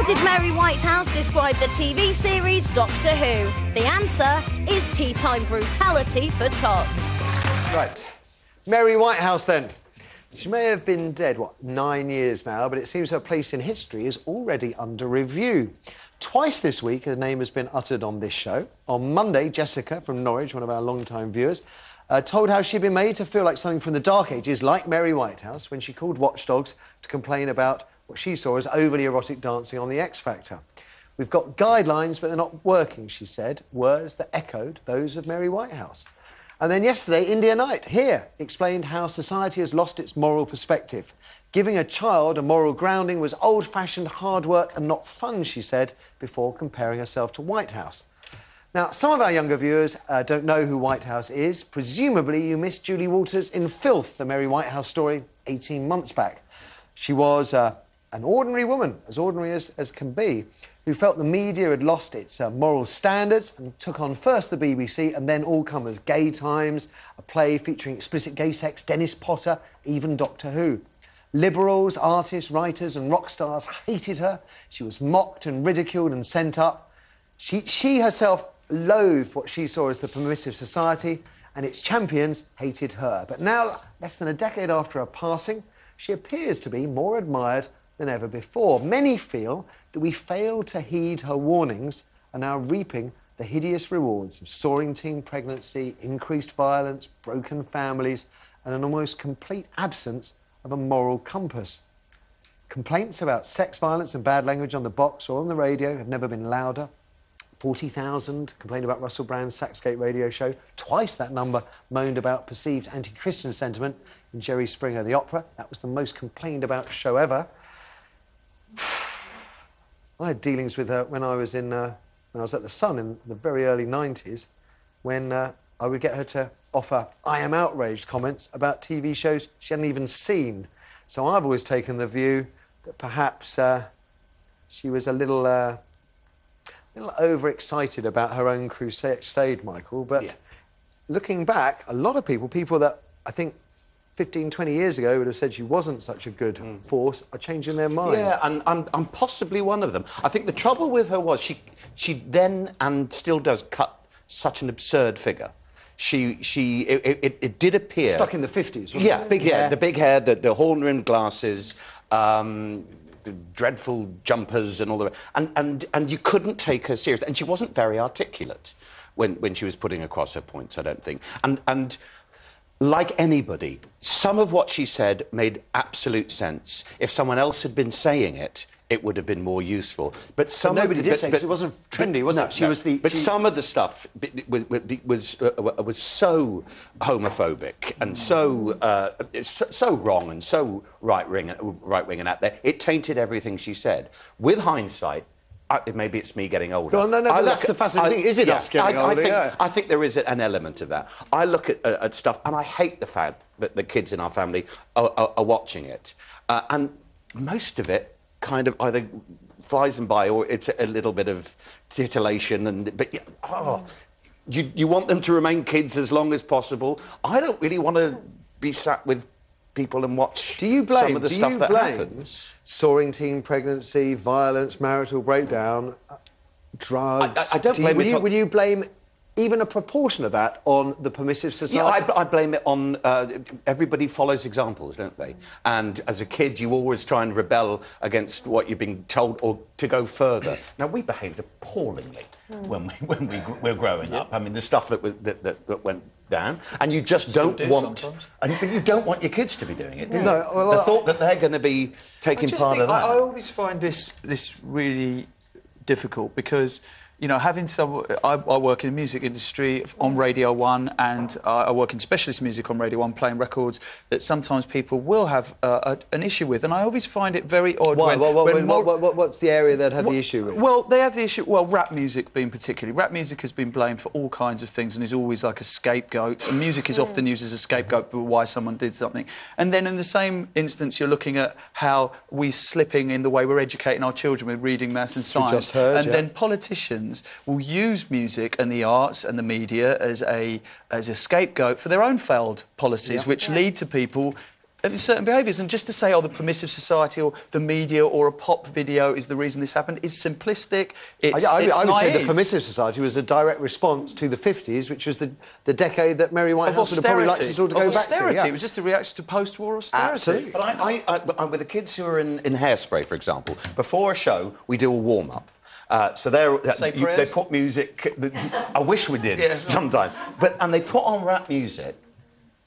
did Mary Whitehouse describe the TV series Doctor Who? The answer is tea time brutality for tots. Right. Mary Whitehouse, then. She may have been dead, 9 years now, but it seems her place in history is already under review. Twice this week, her name has been uttered on this show. On Monday, Jessica from Norwich, one of our long-time viewers, told how she'd been made to feel like something from the Dark Ages, like Mary Whitehouse, when she called watchdogs to complain about what she saw as overly erotic dancing on The X Factor. We've got guidelines, but they're not working, she said, words that echoed those of Mary Whitehouse. And then yesterday, India Knight, here, explained how society has lost its moral perspective. Giving a child a moral grounding was old-fashioned hard work and not fun, she said, before comparing herself to Whitehouse. Now, some of our younger viewers don't know who Whitehouse is. Presumably, you missed Julie Walters in Filth, the Mary Whitehouse story, 18 months back. She was an ordinary woman, as ordinary as can be, who felt the media had lost its moral standards and took on first the BBC and then All Comers Gay Times, a play featuring explicit gay sex, Dennis Potter, even Doctor Who. Liberals, artists, writers and rock stars hated her. She was mocked and ridiculed and sent up. She herself loathed what she saw as the permissive society, and its champions hated her. But now, less than a decade after her passing, she appears to be more admired than ever before. Many feel that we failed to heed her warnings and are now reaping the hideous rewards of soaring teen pregnancy, increased violence, broken families, and an almost complete absence of a moral compass. Complaints about sex violence and bad language on the box or on the radio have never been louder. 40,000 complained about Russell Brand's Saxgate radio show. Twice that number moaned about perceived anti-Christian sentiment in Jerry Springer the Opera. That was the most complained about show ever. I had dealings with her when I was at the Sun in the very early 90s, when I would get her to offer I am outraged comments about TV shows she hadn't even seen. So I've always taken the view that perhaps she was a little overexcited about her own crusade, Michael. But looking back, a lot of people that I think 15, 20 years ago would have said she wasn't such a good force, are changing their mind. Yeah, and I'm possibly one of them. I think the trouble with her was she then, and still does, cut such an absurd figure. It did appear... Stuck in the 50s, wasn't it? Big hair. The big hair, the horn-rimmed glasses, the dreadful jumpers and all the... And you couldn't take her seriously. And she wasn't very articulate when she was putting across her points, I don't think. And like anybody, some of what she said made absolute sense. If someone else had been saying it, it would have been more useful. But nobody did say it, because it wasn't trendy, was it? Some of the stuff was so homophobic and so wrong and so right-wing and out there, it tainted everything she said. With hindsight, maybe it's me getting older. Well, no, but that's the fascinating thing. Is it us getting older? I think there is an element of that. I look at stuff and I hate the fact that the kids in our family are watching it. And most of it kind of either flies them by or it's a little bit of titillation. You want them to remain kids as long as possible. I don't really want to be sat with people and watch some of the stuff that happens. Soaring teen pregnancy, violence, marital breakdown, drugs. I don't blame it. Would you blame even a proportion of that on the permissive society? Yeah, I blame it on... everybody follows examples, don't they? And as a kid, you always try and rebel against what you've been told or to go further. Now, we behaved appallingly when we were growing up. I mean, the stuff that went down, and you just don't want... But you don't want your kids to be doing it, do you? No, well, the thought that they're going to be taking part of that. I always find this really difficult because... You know, having some... I work in the music industry on Radio 1 and I work in specialist music on Radio 1, playing records that sometimes people will have an issue with, and I always find it very odd... Why? What's the area that had the issue with? Well, they have the issue... Well, rap music being particularly. Rap music has been blamed for all kinds of things and is always like a scapegoat, and music is often used as a scapegoat for why someone did something. And then in the same instance, you're looking at how we're slipping in the way we're educating our children with reading, maths and science. Just heard, and then politicians will use music and the arts and the media as a scapegoat for their own failed policies, which lead to people certain behaviours, and just to say, oh, the permissive society or the media or a pop video is the reason this happened is simplistic. It's I would say the naive. permissive society was a direct response to the 50s, which was the decade that Mary Whitehouse would have probably liked us all to go back to. Austerity. It was just a reaction to post-war austerity. Absolutely. But I'm with the kids who are in Hairspray, for example. Before a show, we do a warm-up. So they put music. I wish we did sometimes. And they put on rap music,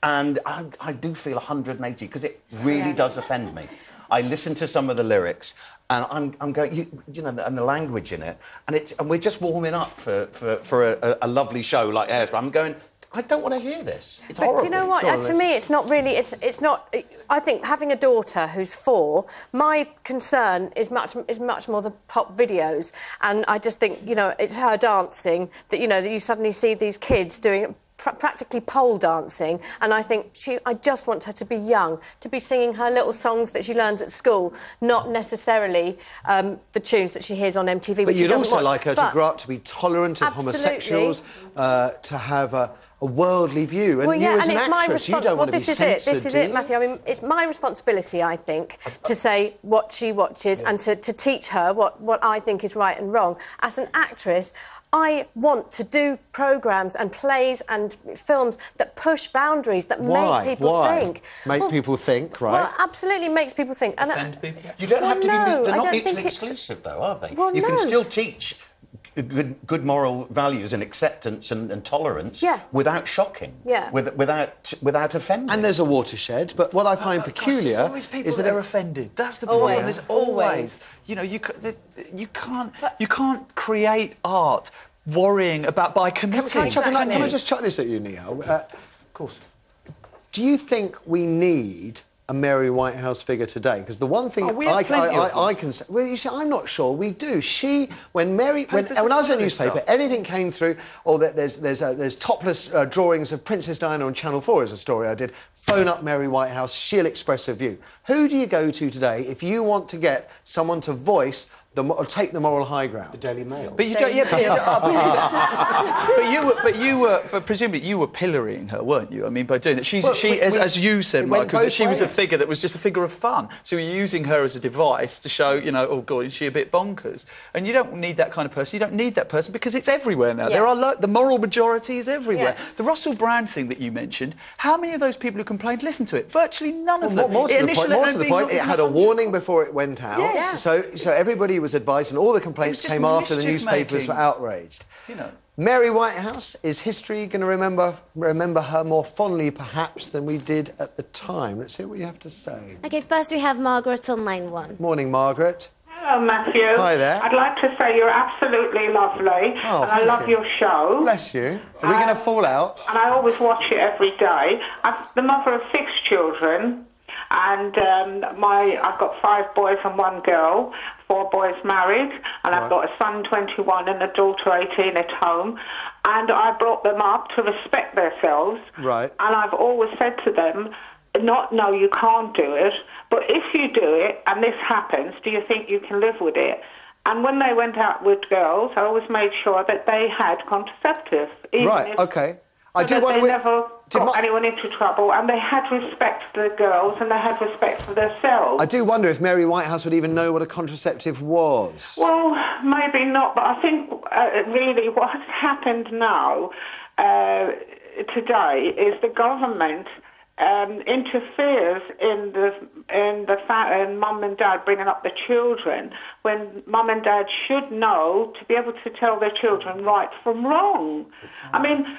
and I do feel 180 because it really does offend me. I listen to some of the lyrics, and I'm going, you know, and the language in it, and we're just warming up for a lovely show like Hairspray. I'm going, I don't want to hear this. It's horrible. Do you know what? To me, it's not really. It's not. I think having a daughter who's 4, my concern is much more the pop videos, and I just think, you know, it's her dancing that, you know, that you suddenly see these kids doing practically pole dancing, and I think I just want her to be young, to be singing her little songs that she learns at school, not necessarily the tunes that she hears on MTV. But you'd also like her to grow up to be tolerant of homosexuals, to have a worldly view. And you, as an actress, you don't want to be censored. This is it, Matthew. I mean, it's my responsibility, I think, to say what she watches and to teach her what I think is right and wrong. As an actress, I want to do programmes and plays and films that push boundaries, that make people think. Make people think, right? Well, absolutely makes people think. Offend people. You don't have to be... They're not mutually exclusive, though, are they? Well, you can still teach good moral values and acceptance and tolerance without shocking, without offending. And there's a watershed, but what I find peculiar there's always people is that they're offended. That's the problem. There's always. You know, you can't create art worrying about by committing. Can I just chuck this at you, Neil? Of course. Do you think we need a Mary Whitehouse figure today? Because the one thing I can say... Well, you see, I'm not sure we do. When I was in a newspaper, anything came through, or that there's topless drawings of Princess Diana on Channel 4 as a story I did, phone up Mary Whitehouse, she'll express her view. Who do you go to today if you want to get someone to voice or take the moral high ground? The Daily Mail. But you don't. But presumably you were pillorying her, weren't you? I mean, by doing that, as you said, Michael, that she was a figure that was just a figure of fun. So you're using her as a device to show, you know, oh God, is she a bit bonkers? And you don't need that kind of person. You don't need that person because it's everywhere now. Yeah. The moral majority is everywhere. Yeah. The Russell Brand thing that you mentioned. How many of those people who complained listened to it? Virtually none of them. More to the point, it had a warning before it went out. Yes. So everybody was advised, and all the complaints came after the newspapers were outraged. You know. Mary Whitehouse, is history going to remember her more fondly, perhaps, than we did at the time? Let's hear what you have to say. OK, first we have Margaret on line 1. Morning, Margaret. Hello, Matthew. Hi there. I'd like to say you're absolutely lovely, and I love your show. Bless you. Are we going to fall out? And I always watch it every day. I'm the mother of 6 children, and I've got 5 boys and 1 girl. 4 boys married, and I've got a son 21 and a daughter 18 at home, and I brought them up to respect themselves. Right. And I've always said to them, no, you can't do it, but if you do it and this happens, do you think you can live with it? And when they went out with girls, I always made sure that they had contraceptives. Right, OK. I do want to... They never got anyone into trouble, and they had respect for the girls, and they had respect for themselves. I do wonder if Mary Whitehouse would even know what a contraceptive was. Well, maybe not, but I think really what has happened now, today, is the government interferes in mum and dad bringing up the children, when mum and dad should know to be able to tell their children right from wrong. I mean,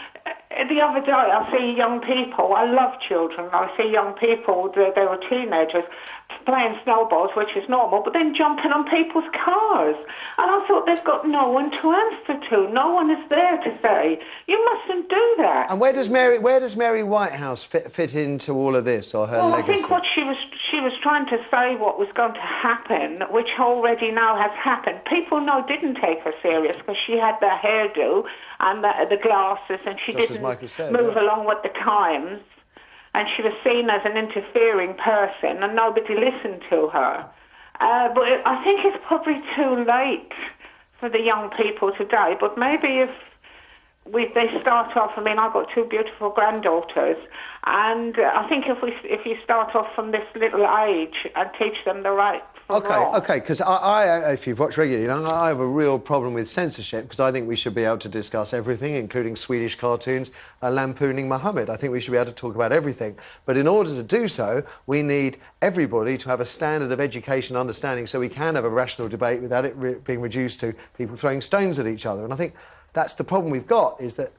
the other day I see young people, I love children, I see young people, they were teenagers, playing snowballs, which is normal, but then jumping on people's cars. And I thought, they've got no one to answer to. No one is there to say, you mustn't do that. And where does Mary Whitehouse fit into all of this, or her legacy? I think what she was trying to say what was going to happen, which already now has happened. People didn't take her serious because she had the hairdo and the glasses, and she didn't move along with the times. And she was seen as an interfering person, and nobody listened to her. But I think it's probably too late for the young people today. But maybe if they start off. I mean, I've got two beautiful granddaughters, and I think if you start off from this little age and teach them the right from wrong. Okay, because I, if you've watched regularly, I have a real problem with censorship because I think we should be able to discuss everything, including Swedish cartoons lampooning Muhammad. I think we should be able to talk about everything. But in order to do so, we need everybody to have a standard of education and understanding so we can have a rational debate without it being reduced to people throwing stones at each other. And I think that's the problem we've got, is that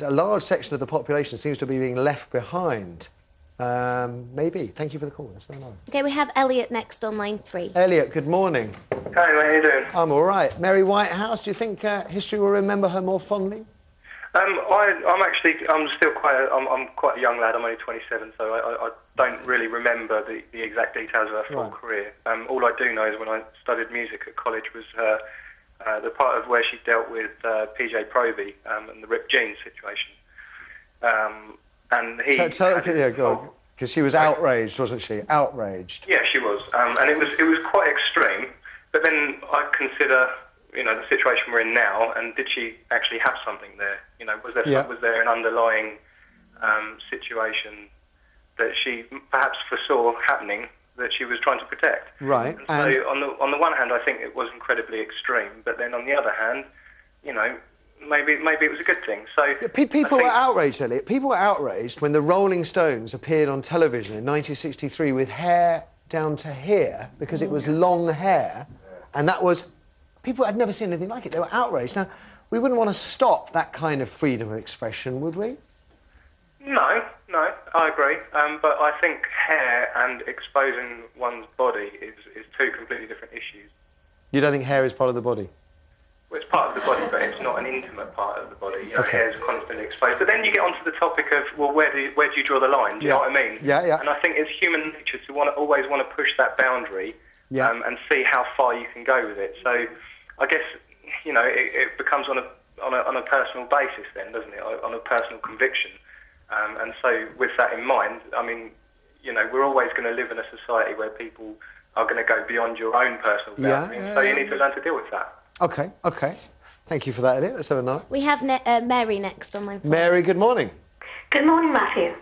a large section of the population seems to be being left behind. Maybe. Thank you for the call. That's no. OK, we have Elliot next on line 3. Elliot, good morning. Hey, mate, how you doing? I'm all right. Mary Whitehouse, do you think history will remember her more fondly? I'm still quite a young lad. I'm only 27, so I don't really remember the exact details of her full career. All I do know is when I studied music at college was the part of where she dealt with PJ Proby and the ripped jeans situation. And he... Yeah, go on. Because she was outraged, wasn't she? Outraged. Yeah, she was. And it was quite extreme. But then I consider, the situation we're in now, and did she actually have something there? Was there an underlying situation that she perhaps foresaw happening that she was trying to protect? Right. And so on the one hand, I think it was incredibly extreme. But then on the other hand, maybe it was a good thing. So people were outraged, Elliot. People were outraged when the Rolling Stones appeared on television in 1963 with hair down to here because it was long hair, and that was... People had never seen anything like it. They were outraged. Now, we wouldn't want to stop that kind of freedom of expression, would we? No, I agree. But I think hair and exposing one's body is two completely different issues. You don't think hair is part of the body? Well, it's part of the body, but it's not an intimate part of the body. Hair is constantly exposed. But then you get onto the topic of, well, where do you draw the line? Do you know what I mean? Yeah. And I think it's human nature to always want to push that boundary and see how far you can go with it. So I guess, it becomes on a personal basis then, doesn't it? On a personal conviction. And so with that in mind, I mean, we're always going to live in a society where people are going to go beyond your own personal boundaries. So you need to learn to deal with that. OK. Thank you for that, Elliot. Let's have a night. We have Mary next on line 4. Mary, good morning. Good morning, Matthew.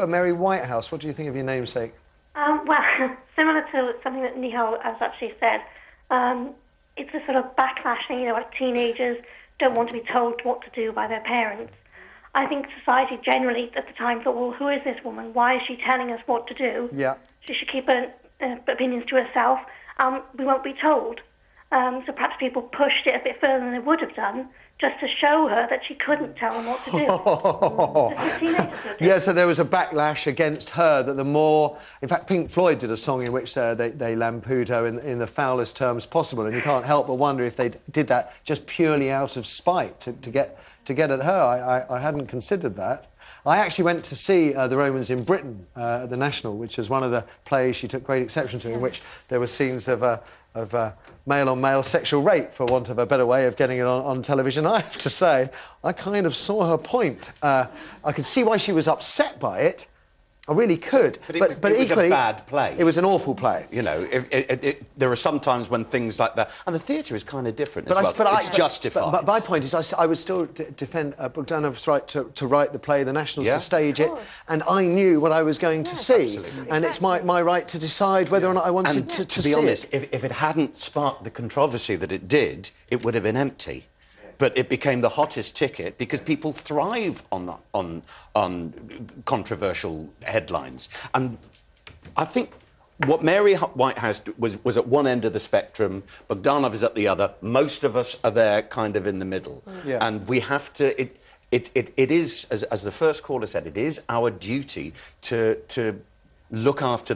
Mary Whitehouse, what do you think of your namesake? Well, similar to something that Nihal has actually said, it's a sort of backlash thing, like teenagers don't want to be told what to do by their parents. I think society generally at the time thought, well, who is this woman? Why is she telling us what to do? Yeah. She should keep her opinions to herself. We won't be told. So perhaps people pushed it a bit further than they would have done, just to show her that she couldn't tell them what to do. Yeah, so there was a backlash against her that the more... In fact, Pink Floyd did a song in which they lampooned her in the foulest terms possible, and you can't help but wonder if they did that just purely out of spite to get at her. I hadn't considered that. I actually went to see The Romans in Britain at the National, which was one of the plays she took great exception to, in which there were scenes of male-on-male sexual rape, for want of a better way of getting it on television. I have to say, I kind of saw her point. I could see why she was upset by it. I really could. But it was equally, a bad play. It was an awful play. There are some times when things like that... And the theatre is kind of different as well. But it's justified. But my point is, I would still defend Bogdanov's right to write the play, the Nationals to stage it, and I knew what I was going to see. Absolutely. And it's my right to decide whether or not I wanted to see it. To be honest, if it hadn't sparked the controversy that it did, it would have been empty. But it became the hottest ticket because people thrive on controversial headlines. And I think what Mary Whitehouse was at one end of the spectrum, Bogdanov is at the other. Most of us are there kind of in the middle. Yeah. And we have to... It is, as the first caller said, it is our duty to look after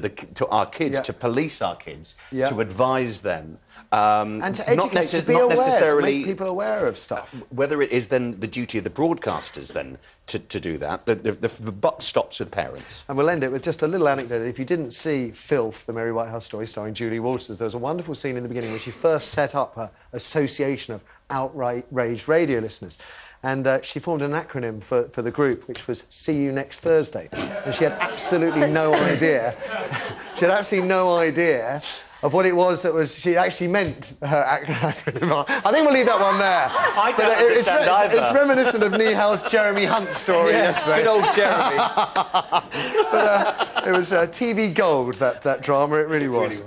our kids, to police our kids, to advise them. And to educate, to be aware, to make people aware of stuff. Whether it is then the duty of the broadcasters then to do that, the buck stops with parents. And we'll end it with just a little anecdote. If you didn't see Filth, the Mary Whitehouse story starring Julie Walters, there was a wonderful scene in the beginning where she first set up her association of outraged radio listeners. And she formed an acronym for the group, which was See You Next Thursday. And she had absolutely no idea She had absolutely no idea of what it was that she actually meant her acronym. I think we'll leave that one there. I don't understand either. It's reminiscent of Nihaal's Jeremy Hunt story yesterday. Good old Jeremy. But it was TV gold, that drama, it really was.